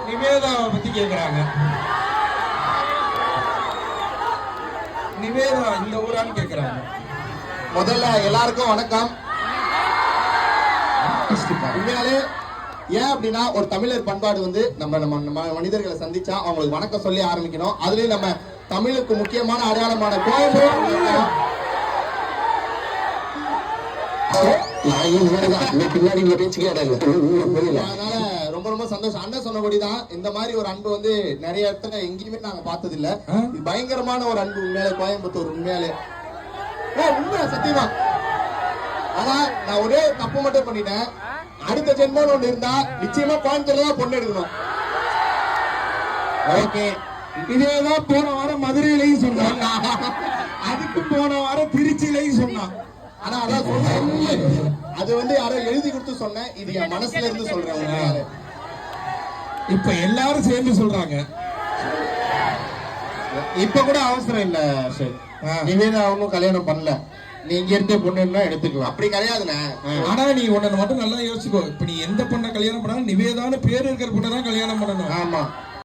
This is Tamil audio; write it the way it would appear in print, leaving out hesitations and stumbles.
நிவேதாவை பத்தி கேக்குறாங்க. நிவேதா இந்த ஊரான்னு கேக்குறாங்க. முதல்ல எல்லாருக்கும் வணக்கம். உண்மையாலே ஏன் அப்படின்னா ஒரு தமிழர் பண்பாடு வந்து நம்ம மனிதர்களை சந்திச்சா அவங்களுக்கு வணக்கம் சொல்லி ஆரம்பிக்கணும். அதுலயும் நம்ம தமிழுக்கு முக்கியமான அடையாளமான கோயம்புத்தூர் அதனால ரொம்ப ரொம்ப சந்தோஷம். அண்ணன் சொன்னபடிதான் இந்த மாதிரி ஒரு அன்பு வந்து நிறைய இடத்துல எங்கேயுமே நாங்க பார்த்தது இல்ல. இது பயங்கரமான ஒரு அன்பு உண்மையாலே கோயம்புத்தூர். உண்மையாலே உண்மை சத்தியமா. ஆனா நான் ஒரே தப்பு மட்டும் பண்ணிட்டேன். அடுத்த ஜென்மம் ஒண்ணு இருந்தா நிச்சயமா கோயம்புத்தூர்ல தான் பொண்ணு எடுக்கணும். ஓகே, இதேதான் போன வாரம் மதுரையிலையும் சொன்னாங்க. அதுக்கு போன வாரம் திருச்சியிலையும் சொன்னான். ஆனா அதான் சொன்னேன், அது வந்து யாரோ எழுதி கொடுத்து சொன்னேன். இது என் மனசுல இருந்து சொல்றேன். இப்ப எல்லாரும் சேர்ந்து சொல்றாங்க. இப்ப கூட அவசரம் இல்ல சார். நிவேதா அவனும் கல்யாணம் பண்ணல. நீ இங்க இருந்தே பொண்ணுன்னா எடுத்துக்கலாம். அப்படி கிடையாதுண்ணே. ஆனா நீ உன்னை மட்டும் நல்லா யோசிச்சுக்கோ. இப்ப நீ எந்த பொண்ணை கல்யாணம் பண்ணாலும் நிவேதான்னு பேர் இருக்கிற பொண்ணை தான் கல்யாணம் பண்ணணும். ஆமா.